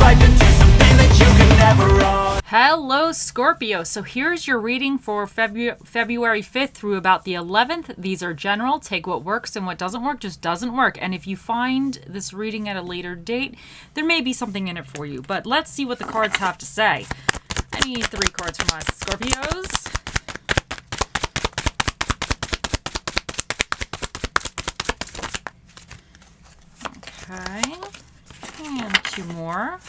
life into something that you can never own. Hello, Scorpio. So here's your reading for February 5th through about the 11th. These are general. Take what works, and what doesn't work just doesn't work. And if you find this reading at a later date, there may be something in it for you. But let's see what the cards have to say. I need 3 cards for my Scorpios. Okay. And 2 more.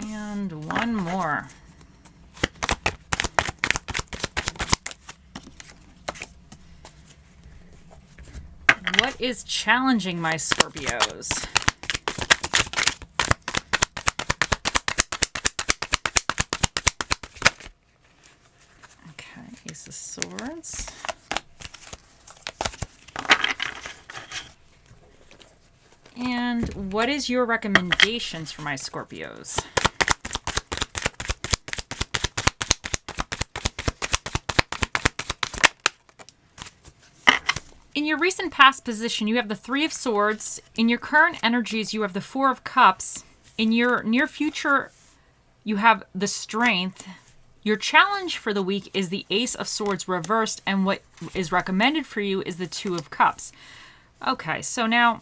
And 1 more. What is challenging my Scorpios? Okay, Ace of Swords. And what is your recommendations for my Scorpios? In your recent past position, you have the 3 of Swords. In your current energies, you have the 4 of Cups. In your near future, you have the Strength. Your challenge for the week is the Ace of Swords reversed, and what is recommended for you is the 2 of Cups. Okay, so now,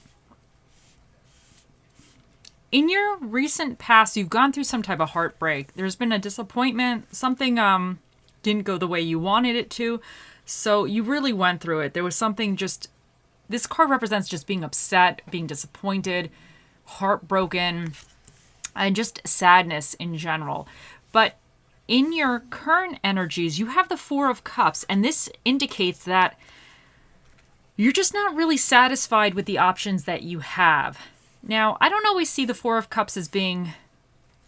in your recent past, you've gone through some type of heartbreak. There's been a disappointment. Something didn't go the way you wanted it to. So you really went through it. There was something just... This card represents just being upset, being disappointed, heartbroken, and just sadness in general. But in your current energies, you have the 4 of Cups. And this indicates that you're just not really satisfied with the options that you have. Now, I don't always see the 4 of Cups as being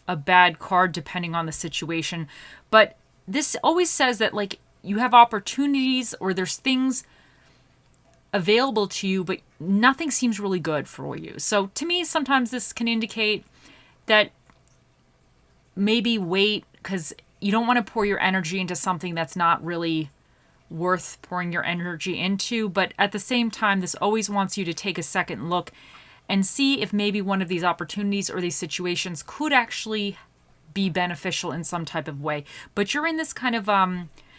a bad card depending on the situation. But this always says that, like, you have opportunities or there's things available to you, but nothing seems really good for you. So to me, sometimes this can indicate that maybe wait, because you don't want to pour your energy into something that's not really worth pouring your energy into. But at the same time, this always wants you to take a second look and see if maybe one of these opportunities or these situations could actually be beneficial in some type of way. But you're in this kind of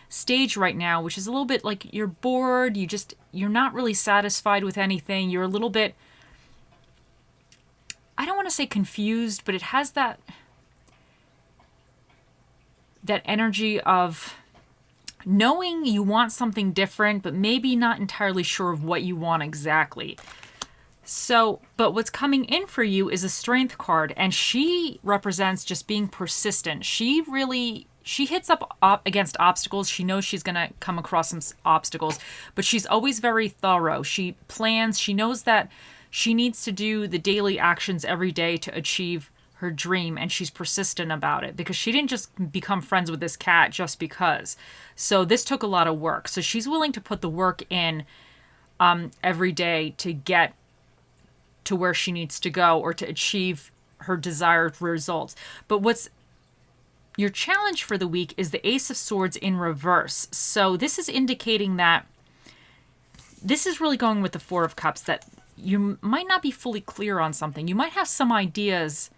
stage right now, which is a little bit like you're bored, you're not really satisfied with anything, you're a little bit, I don't want to say confused, but it has that energy of knowing you want something different, but maybe not entirely sure of what you want exactly. So, but what's coming in for you is a Strength card, and she represents just being persistent. She hits up against obstacles. She knows she's going to come across some obstacles, but she's always very thorough. She plans. She knows that she needs to do the daily actions every day to achieve her dream, and she's persistent about it because she didn't just become friends with this cat just because. So this took a lot of work. So she's willing to put the work in every day to get to where she needs to go or to achieve her desired results. But what's your challenge for the week is the Ace of Swords in reverse. So this is indicating that this is really going with the 4 of Cups, that you might not be fully clear on something. You might have some ideas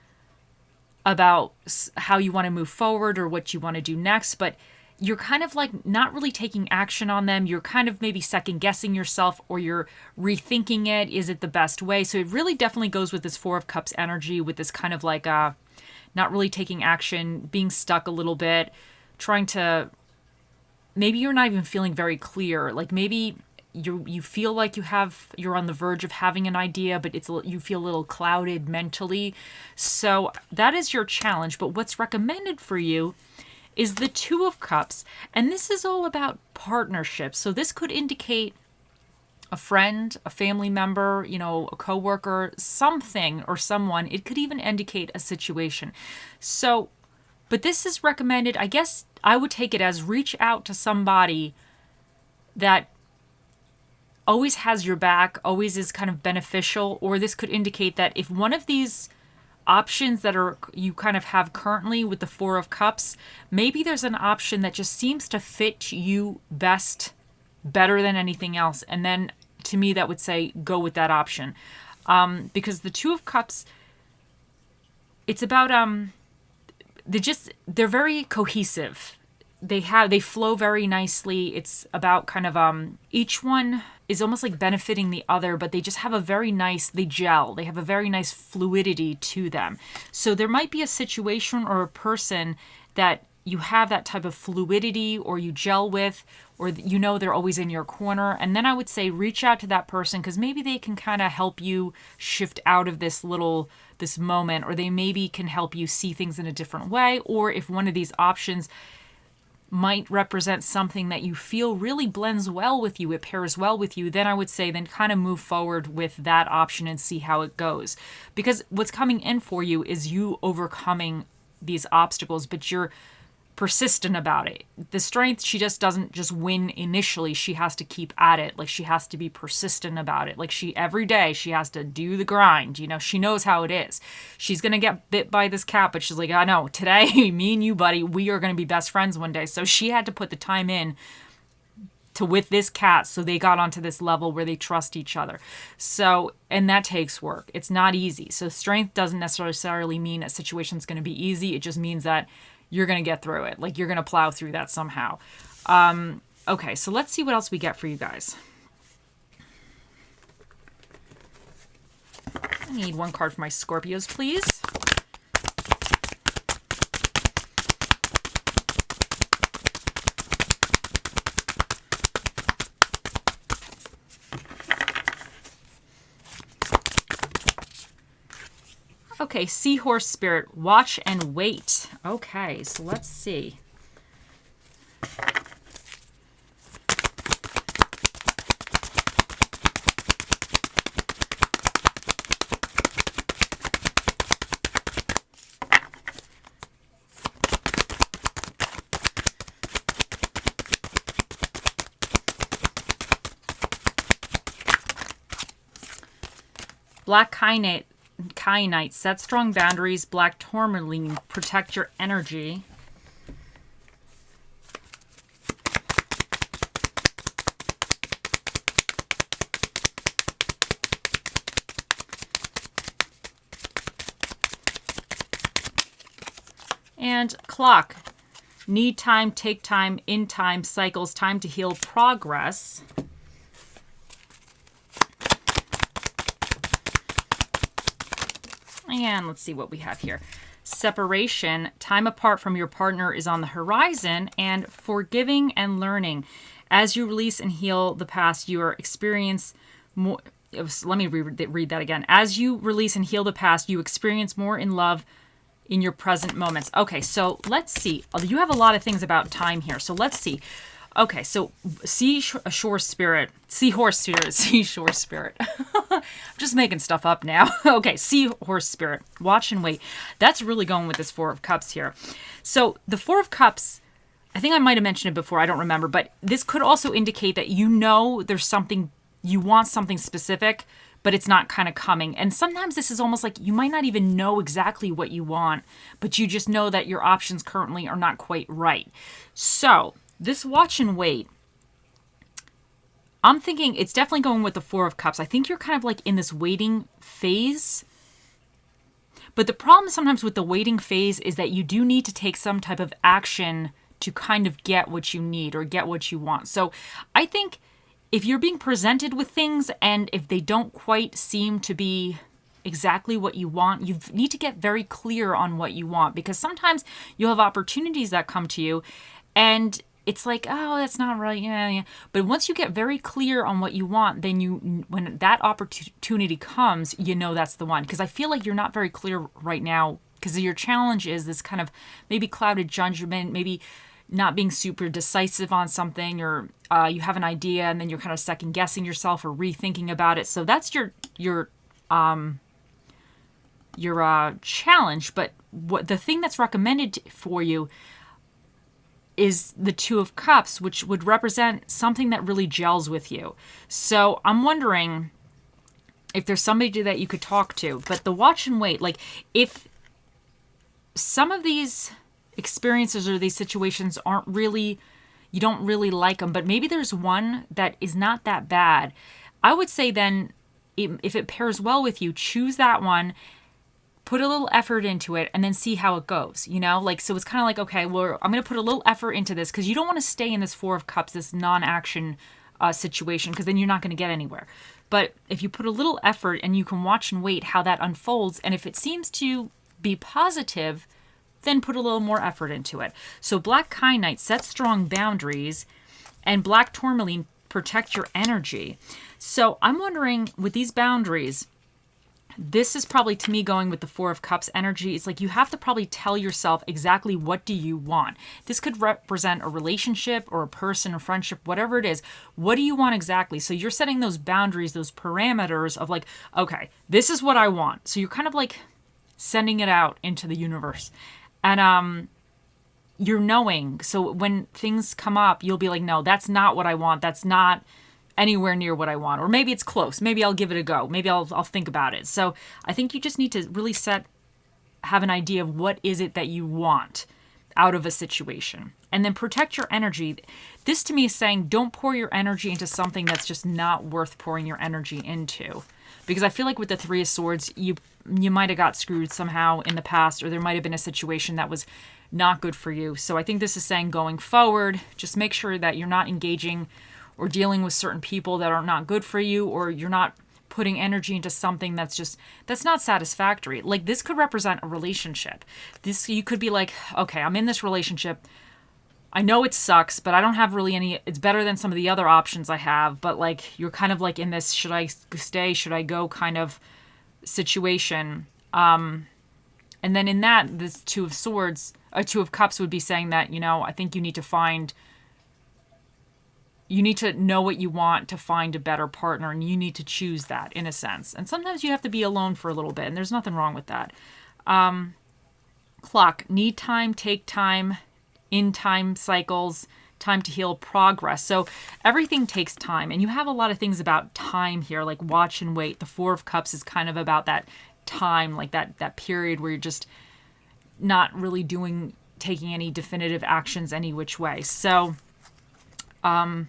about how you want to move forward or what you want to do next, but you're kind of like not really taking action on them. You're kind of maybe second guessing yourself, or you're rethinking it. Is it the best way? So it really definitely goes with this 4 of Cups energy, with this kind of like not really taking action, being stuck a little bit, trying to, maybe you're not even feeling very clear. Like maybe you feel like you're on the verge of having an idea, but you feel a little clouded mentally. So that is your challenge. But what's recommended for you is the 2 of Cups. And this is all about partnerships. So this could indicate a friend, a family member, a coworker, something or someone. It could even indicate a situation. So, but this is recommended. I guess I would take it as reach out to somebody that always has your back, always is kind of beneficial. Or this could indicate that if one of these options that are you kind of have currently with the Four of Cups, maybe there's an option that just seems to fit you better than anything else. And then to me, that would say go with that option. Because the Two of Cups, it's about they're very cohesive. They flow very nicely. It's about kind of each one is almost like benefiting the other, but they just have they gel. They have a very nice fluidity to them. So there might be a situation or a person that you have that type of fluidity or you gel with, or they're always in your corner. And then I would say reach out to that person, because maybe they can kind of help you shift out of this moment, or they maybe can help you see things in a different way. Or if one of these options might represent something that you feel really blends well with you, it pairs well with you, then I would say then kind of move forward with that option and see how it goes. Because what's coming in for you is you overcoming these obstacles, but you're persistent about it. The Strength, she just doesn't just win initially. She has to keep at it. Like, she has to be persistent about it. Like, every day she has to do the grind. She knows how it is. She's going to get bit by this cat, but she's like, I know, today, me and you, buddy, we are going to be best friends one day. So she had to put the time in with this cat, so they got onto this level where they trust each other. So, and that takes work. It's not easy. So Strength doesn't necessarily mean a situation's going to be easy. It just means that you're going to get through it. Like, you're going to plow through that somehow. Okay, so let's see what else we get for you guys. I need one card for my Scorpios, please. Okay, Seahorse Spirit, watch and wait. Okay, so let's see. Black Kyanite, set strong boundaries. Black Tourmaline, protect your energy. And Clock, need time, take time, in time, cycles, time to heal, progress. And let's see what we have here. Separation, time apart from your partner is on the horizon, and forgiving and learning. As you release and heal the past, you experience more. Let me read that again. As you release and heal the past, you experience more in love in your present moments. Okay, so let's see. You have a lot of things about time here, so let's see. Okay, so Seashore Spirit. I'm just making stuff up now. Okay, Seahorse Spirit. Watch and wait. That's really going with this Four of Cups here. So the Four of Cups, I think I might have mentioned it before, I don't remember, but this could also indicate that there's something, you want something specific, but it's not kind of coming. And sometimes this is almost like you might not even know exactly what you want, but you just know that your options currently are not quite right. So this watch and wait, I'm thinking it's definitely going with the Four of Cups. I think you're kind of like in this waiting phase. But the problem sometimes with the waiting phase is that you do need to take some type of action to kind of get what you need or get what you want. So I think if you're being presented with things and if they don't quite seem to be exactly what you want, you need to get very clear on what you want, because sometimes you'll have opportunities that come to you and it's like, oh, that's not right. Yeah. But once you get very clear on what you want, then when that opportunity comes, that's the one. Because I feel like you're not very clear right now, because your challenge is this kind of maybe clouded judgment, maybe not being super decisive on something, or you have an idea and then you're kind of second guessing yourself or rethinking about it. So that's your challenge. But what the thing that's recommended for you is the Two of Cups, which would represent something that really gels with you. So I'm wondering if there's somebody that you could talk to. But the watch and wait, like if some of these experiences or these situations aren't really, you don't really like them, but maybe there's one that is not that bad, I would say then if it pairs well with you, choose that one, put a little effort into it, and then see how it goes, you know? Like, so it's kind of like, okay, well, I'm going to put a little effort into this because you don't want to stay in this Four of Cups, this non-action situation, because then you're not going to get anywhere. But if you put a little effort and you can watch and wait how that unfolds, and if it seems to be positive, then put a little more effort into it. So Black Kyanite, set strong boundaries, and Black Tourmaline, protect your energy. So I'm wondering, with these boundaries, this is probably, to me, going with the Four of Cups energy. It's like you have to probably tell yourself exactly what do you want. This could represent a relationship or a person, a friendship, whatever it is. What do you want exactly? So you're setting those boundaries, those parameters of like, okay, this is what I want. So you're kind of like sending it out into the universe. And you're knowing. So when things come up, you'll be like, no, that's not what I want. That's not anywhere near what I want. Or maybe it's close. Maybe I'll give it a go. Maybe I'll think about it. So I think you just need to really have an idea of what is it that you want out of a situation. And then protect your energy. This to me is saying don't pour your energy into something that's just not worth pouring your energy into. Because I feel like with the Three of Swords, you might have got screwed somehow in the past, or there might have been a situation that was not good for you. So I think this is saying going forward, just make sure that you're not engaging or dealing with certain people that are not good for you, or you're not putting energy into something that's not satisfactory. Like this could represent a relationship. You could be like, okay, I'm in this relationship. I know it sucks, but I don't have really it's better than some of the other options I have. But like, you're kind of like in this, should I stay, should I go kind of situation. And then in that, this Two of Cups would be saying that, I think you need to know what you want to find a better partner, and you need to choose that in a sense. And sometimes you have to be alone for a little bit, and there's nothing wrong with that. Clock, need time, take time, in time cycles, time to heal, progress. So everything takes time, and you have a lot of things about time here, like watch and wait. The Four of Cups is kind of about that time, like that period where you're just not really taking any definitive actions any which way. So, and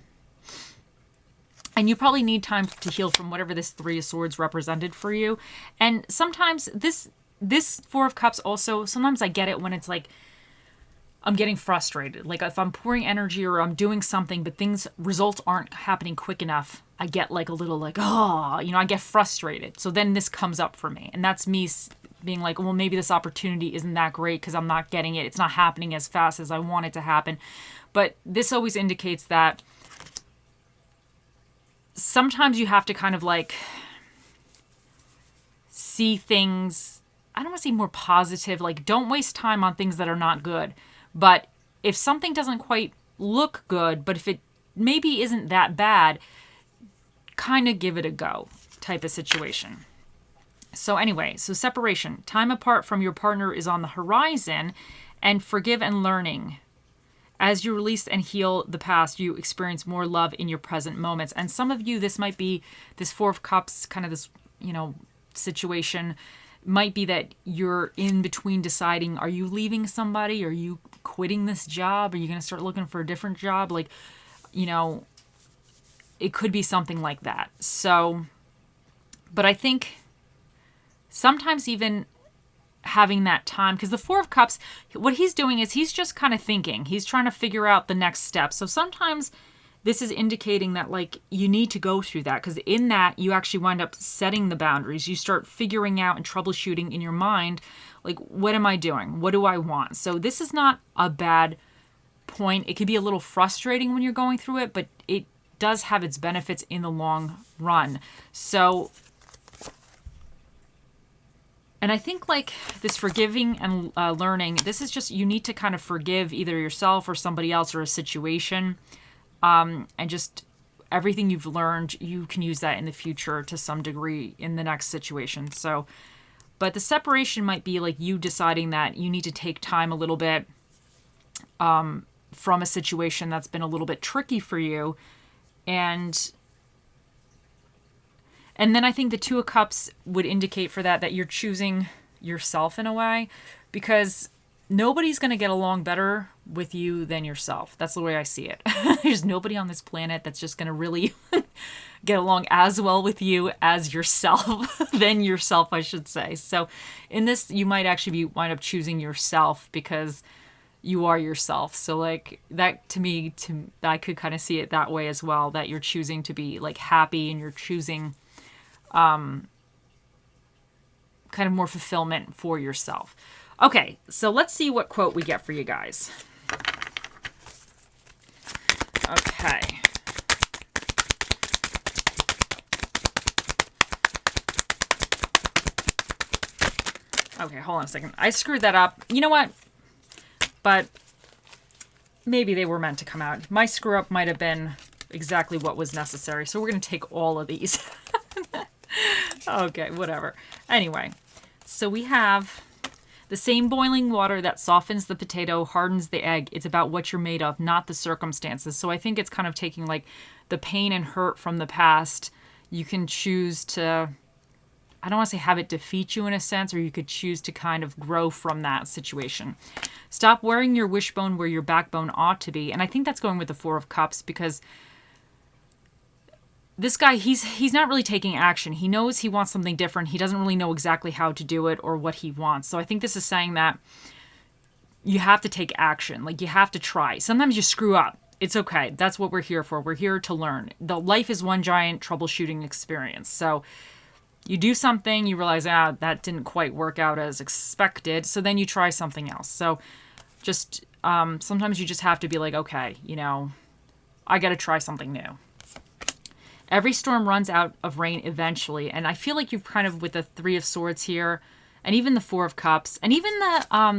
you probably need time to heal from whatever this Three of Swords represented for you. And sometimes this Four of Cups also, sometimes I get it when it's like, I'm getting frustrated. Like if I'm pouring energy or I'm doing something, but results aren't happening quick enough, I get like a little like, I get frustrated. So then this comes up for me. And that's me being like, well, maybe this opportunity isn't that great because I'm not getting it. It's not happening as fast as I want it to happen. But this always indicates that sometimes you have to kind of like see things, I don't want to say more positive, like don't waste time on things that are not good. But if something doesn't quite look good, but if it maybe isn't that bad, kind of give it a go type of situation. So anyway, so separation. Time apart from your partner is on the horizon, and forgive and learning. As you release and heal the past, you experience more love in your present moments. And some of you, this might be this Four of Cups, kind of this, situation might be that you're in between deciding, are you leaving somebody? Are you quitting this job? Are you going to start looking for a different job? Like, it could be something like that. So, but I think sometimes even having that time, because the Four of Cups, what he's doing is he's just kind of thinking. He's trying to figure out the next step. So sometimes this is indicating that like you need to go through that, because in that you actually wind up setting the boundaries. You start figuring out and troubleshooting in your mind, like, what am I doing? What do I want? So this is not a bad point. It could be a little frustrating when you're going through it, but it does have its benefits in the long run. So, and I think like this forgiving and learning, this is just, you need to kind of forgive either yourself or somebody else or a situation. And just everything you've learned, you can use that in the future to some degree in the next situation. So, but the separation might be like you deciding that you need to take time a little bit from a situation that's been a little bit tricky for you. And And then I think the Two of Cups would indicate for that you're choosing yourself in a way, because nobody's going to get along better with you than yourself. That's the way I see it. There's nobody on this planet that's just going to really get along as well with you as yourself, than yourself, I should say. So in this, you might actually wind up choosing yourself because you are yourself. So like that to me, I could kind of see it that way as well, that you're choosing to be like happy and you're choosing kind of more fulfillment for yourself. Okay, so let's see what quote we get for you guys. Okay. Okay, hold on a second. I screwed that up. You know what? But maybe they were meant to come out. My screw up might have been exactly what was necessary. So we're going to take all of these. Okay, whatever. Anyway, so we have the same boiling water that softens the potato, hardens the egg. It's about what you're made of, not the circumstances. So I think it's kind of taking like the pain and hurt from the past. You can choose to, I don't want to say have it defeat you in a sense, or you could choose to kind of grow from that situation. Stop wearing your wishbone where your backbone ought to be. And I think that's going with the Four of Cups, because this guy, he's not really taking action. He knows he wants something different. He doesn't really know exactly how to do it or what he wants. So I think this is saying that you have to take action. Like, you have to try. Sometimes you screw up. It's okay. That's what we're here for. We're here to learn. The life is one giant troubleshooting experience. So you do something, you realize, that didn't quite work out as expected. So then you try something else. So just sometimes you just have to be like, okay, I got to try something new. Every storm runs out of rain eventually. And I feel like you've kind of, with the Three of Swords here, and even the Four of Cups, and even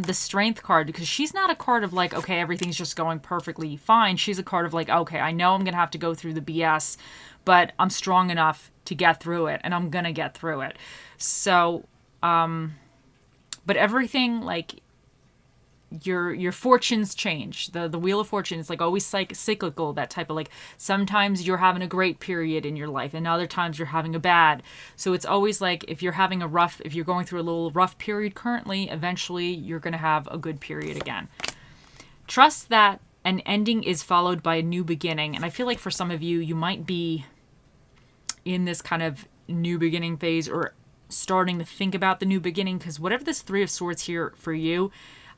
the Strength card, because she's not a card of like, okay, everything's just going perfectly fine. She's a card of like, okay, I know I'm going to have to go through the BS, but I'm strong enough to get through it, and I'm going to get through it. So, but everything, like, your fortunes change. The Wheel of Fortune is like always cyclical, that type of like, sometimes you're having a great period in your life and other times you're having a bad. So it's always like, if you're going through a little rough period currently, eventually you're going to have a good period again. Trust that an ending is followed by a new beginning. And I feel like for some of you, you might be in this kind of new beginning phase, or starting to think about the new beginning, because whatever this Three of Swords here for you,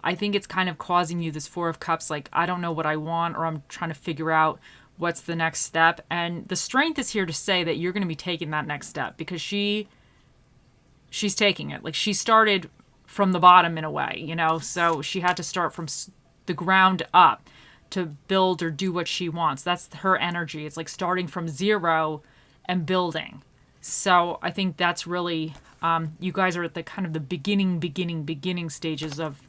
I think it's kind of causing you this Four of Cups, like, I don't know what I want, or I'm trying to figure out what's the next step. And the Strength is here to say that you're going to be taking that next step, because she's taking it. Like, she started from the bottom in a way, so she had to start from the ground up to build or do what she wants. That's her energy. It's like starting from zero and building. So I think that's really, you guys are at the kind of the beginning stages of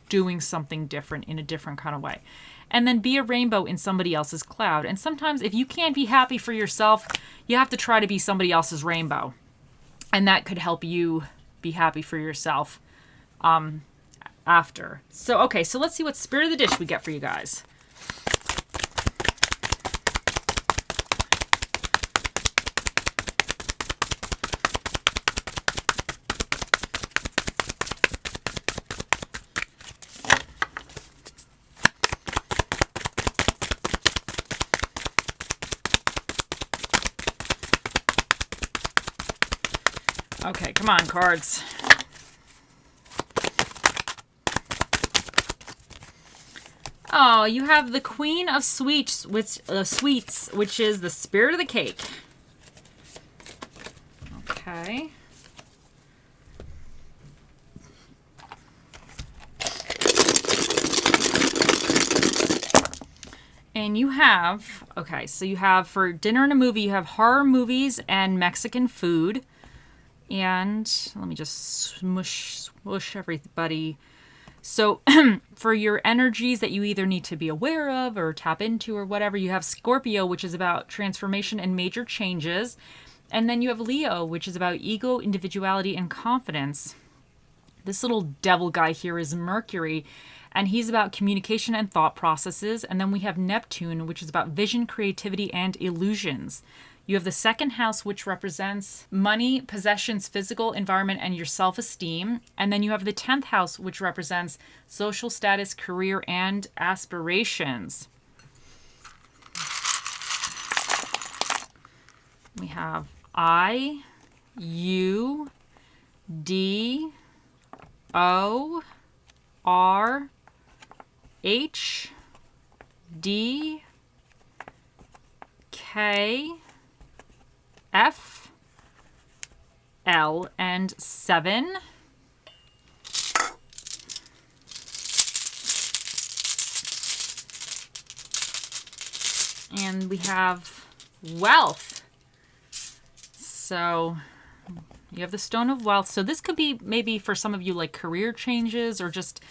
doing something different in a different kind of way. And then be a rainbow in somebody else's cloud. And sometimes if you can't be happy for yourself, you have to try to be somebody else's rainbow. And that could help you be happy for yourself after. So, okay, so let's see what Spirit of the Dish we get for you guys. Okay, come on, cards. Oh, you have the Queen of Sweets, which is the Spirit of the Cake. Okay. And you have, okay, so you have for dinner and a movie, you have horror movies and Mexican food. And let me just swoosh everybody. So for your energies that you either need to be aware of or tap into or whatever, you have Scorpio, which is about transformation and major changes. And then you have Leo, which is about ego, individuality, and confidence. This little devil guy here is Mercury. And he's about communication and thought processes. And then we have Neptune, which is about vision, creativity, and illusions. You have the second house, which represents money, possessions, physical environment, and your self-esteem. And then you have the 10th house, which represents social status, career, and aspirations. We have I, U, D, O, R, H, D, K, F, L, and 7. And we have wealth. So you have the Stone of Wealth. So this could be maybe for some of you like career changes or just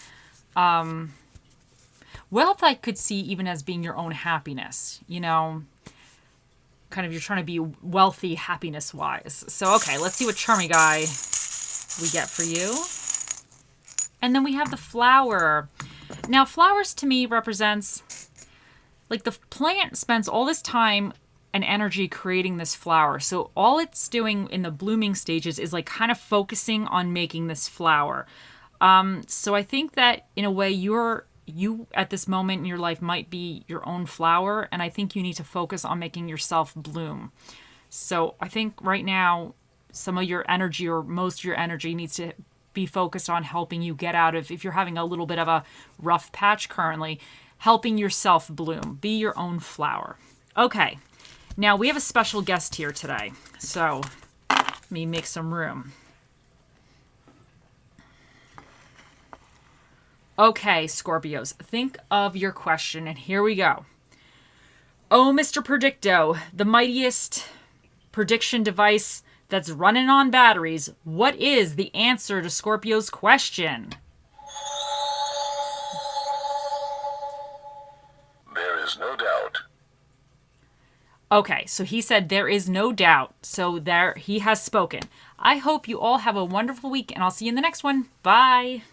wealth I could see even as being your own happiness, you know, kind of you're trying to be wealthy happiness wise. So, okay, let's see what Charmy Guy we get for you. And then we have the flower. Now, flowers to me represents like the plant spends all this time and energy creating this flower. So all it's doing in the blooming stages is like kind of focusing on making this flower. So I think that in a way you at this moment in your life might be your own flower, and I think you need to focus on making yourself bloom. So I think right now some of your energy or most of your energy needs to be focused on helping you get out of, if you're having a little bit of a rough patch currently, helping yourself bloom. Be your own flower. Okay, now we have a special guest here today. So let me make some room. Okay, Scorpios, think of your question, and here we go. Oh, Mr. Predicto, the mightiest prediction device that's running on batteries, what is the answer to Scorpio's question? There is no doubt. Okay, so he said there is no doubt. So there he has spoken. I hope you all have a wonderful week, and I'll see you in the next one. Bye.